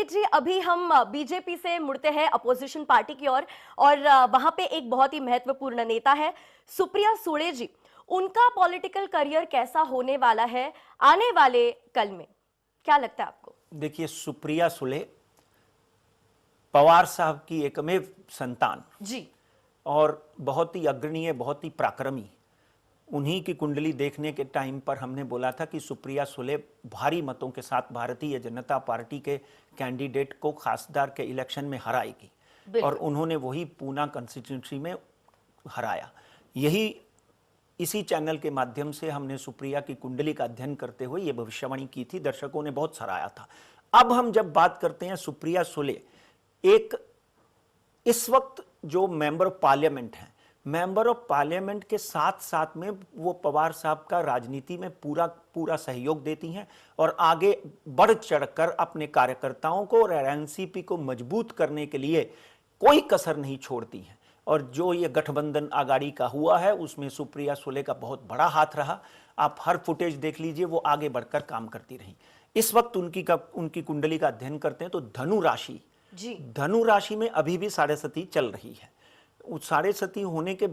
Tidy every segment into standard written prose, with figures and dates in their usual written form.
पंडित जी, अभी हम बीजेपी से मुड़ते हैं अपोजिशन पार्टी की ओर और वहां पे एक बहुत ही महत्वपूर्ण नेता है सुप्रिया सुले जी। उनका पॉलिटिकल करियर कैसा होने वाला है आने वाले कल में, क्या लगता है आपको? देखिए, सुप्रिया सुले पवार साहब की एकमेव संतान जी, और बहुत ही अग्रणीय, बहुत ही पराक्रमी। उन्हीं की कुंडली देखने के टाइम पर हमने बोला था कि सुप्रिया सुले भारी मतों के साथ भारतीय जनता पार्टी के कैंडिडेट को खासदार के इलेक्शन में हराएगी और उन्होंने वही पूना कंस्टिट्यूंसी में हराया। इसी चैनल के माध्यम से हमने सुप्रिया की कुंडली का अध्ययन करते हुए ये भविष्यवाणी की थी, दर्शकों ने बहुत सराहा था। अब हम जब बात करते हैं सुप्रिया सुले, एक इस वक्त जो मेंबर ऑफ पार्लियामेंट हैं, मेंबर ऑफ पार्लियामेंट के साथ साथ में वो पवार साहब का राजनीति में पूरा सहयोग देती हैं और आगे बढ़ चढ़कर अपने कार्यकर्ताओं को और एनसीपी को मजबूत करने के लिए कोई कसर नहीं छोड़ती हैं। और जो ये गठबंधन आगाड़ी का हुआ है उसमें सुप्रिया सुले का बहुत बड़ा हाथ रहा। आप हर फुटेज देख लीजिए, वो आगे बढ़कर काम करती रही। इस वक्त उनकी कुंडली का अध्ययन करते हैं तो धनु राशि में अभी भी साढ़े सती चल रही है। उस साढ़े सती होने के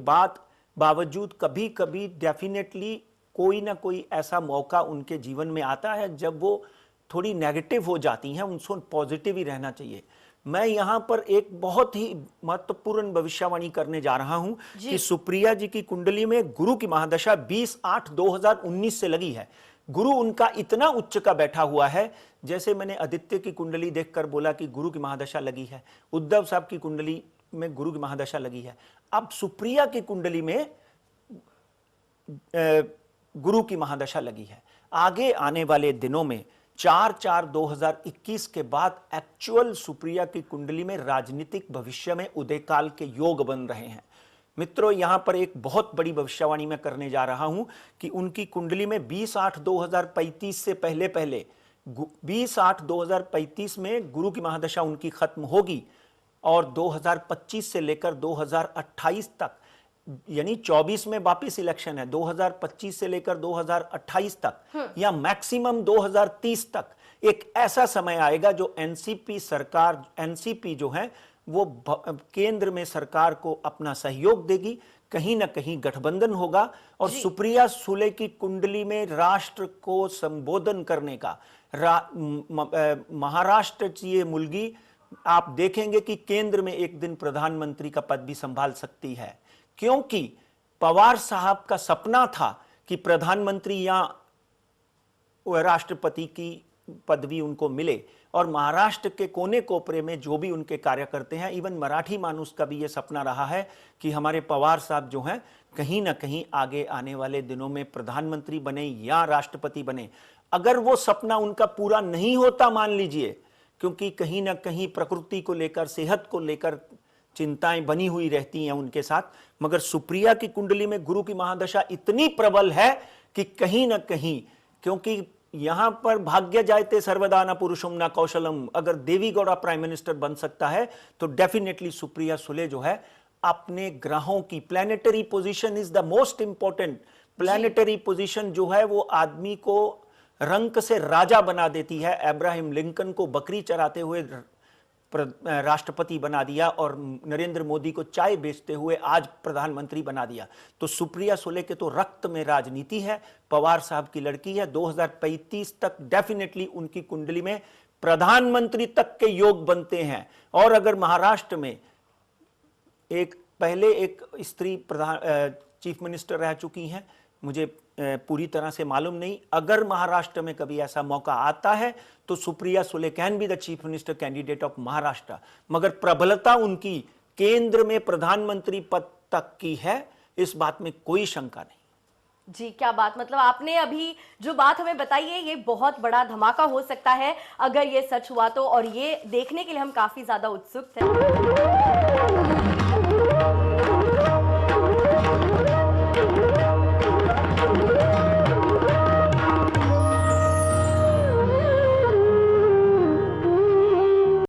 बावजूद कभी कभी डेफिनेटली कोई ना कोई ऐसा मौका उनके जीवन में आता है जब वो थोड़ी नेगेटिव हो जाती हैं। उनको पॉजिटिव ही रहना चाहिए। मैं यहां पर एक बहुत ही महत्वपूर्ण भविष्यवाणी करने जा रहा हूं कि सुप्रिया जी की कुंडली में गुरु की महादशा 20/8/2019 से लगी है। गुरु उनका इतना उच्च का बैठा हुआ है, जैसे मैंने आदित्य की कुंडली देखकर बोला कि गुरु की महादशा लगी है, उद्धव साहब की कुंडली में गुरु की महादशा लगी है, अब सुप्रिया की कुंडली में गुरु की महादशा लगी है। आगे आने वाले दिनों में 4/4/2021 के बाद एक्चुअल सुप्रिया की कुंडली में राजनीतिक भविष्य में उदयकाल के योग बन रहे हैं। मित्रों, यहां पर एक बहुत बड़ी भविष्यवाणी मैं करने जा रहा हूं कि उनकी कुंडली में 20/8/2035 से पहले 20/8/2035 में गुरु की महादशा उनकी खत्म होगी और 2025 से लेकर 2028 तक, यानी 24 में वापिस इलेक्शन है, 2025 से लेकर 2028 तक या मैक्सिमम 2030 तक एक ऐसा समय आएगा जो एनसीपी जो है वो केंद्र में सरकार को अपना सहयोग देगी। कहीं ना कहीं गठबंधन होगा और सुप्रिया सुले की कुंडली में राष्ट्र को संबोधन करने का महाराष्ट्र की ये मुलगी, आप देखेंगे कि केंद्र में एक दिन प्रधानमंत्री का पद भी संभाल सकती है, क्योंकि पवार साहब का सपना था कि प्रधानमंत्री या राष्ट्रपति की पदवी उनको मिले और महाराष्ट्र के कोने कोपरे में जो भी उनके कार्यकर्ते हैं, इवन मराठी मानुस का भी यह सपना रहा है कि हमारे पवार साहब जो हैं कहीं ना कहीं आगे आने वाले दिनों में प्रधानमंत्री बने या राष्ट्रपति बने। अगर वो सपना उनका पूरा नहीं होता, मान लीजिए, क्योंकि कहीं ना कहीं प्रकृति को लेकर, सेहत को लेकर चिंताएं बनी हुई रहती हैं उनके साथ, मगर सुप्रिया की कुंडली में गुरु की महादशा इतनी प्रबल है कि कहीं ना कहीं, क्योंकि यहां पर भाग्य जायते सर्वदा न पुरुषम न कौशलम, अगर देवी गौड़ा प्राइम मिनिस्टर बन सकता है तो डेफिनेटली सुप्रिया सुले जो है अपने ग्रहों की planetary position is the most important. Planetary position जो है वो आदमी को रंक से राजा बना देती है। अब्राहम लिंकन को बकरी चराते हुए राष्ट्रपति बना दिया और नरेंद्र मोदी को चाय बेचते हुए आज प्रधानमंत्री बना दिया। तो सुप्रिया सुले के तो रक्त में राजनीति है, पवार साहब की लड़की है। 2035 तक डेफिनेटली उनकी कुंडली में प्रधानमंत्री तक के योग बनते हैं। और अगर महाराष्ट्र में पहले एक स्त्री चीफ मिनिस्टर रह चुकी हैं, मुझे पूरी तरह से मालूम नहीं, अगर महाराष्ट्र में कभी ऐसा मौका आता है तो Supriya Sule can be the chief minister candidate of Maharashtra. मगर प्रबलता उनकी केंद्र में प्रधानमंत्री पद तक की है, इस बात में कोई शंका नहीं। जी, क्या बात, मतलब आपने अभी जो बात हमें बताई है ये बहुत बड़ा धमाका हो सकता है अगर ये सच हुआ तो, और ये देखने के लिए हम काफी ज्यादा उत्सुक थे।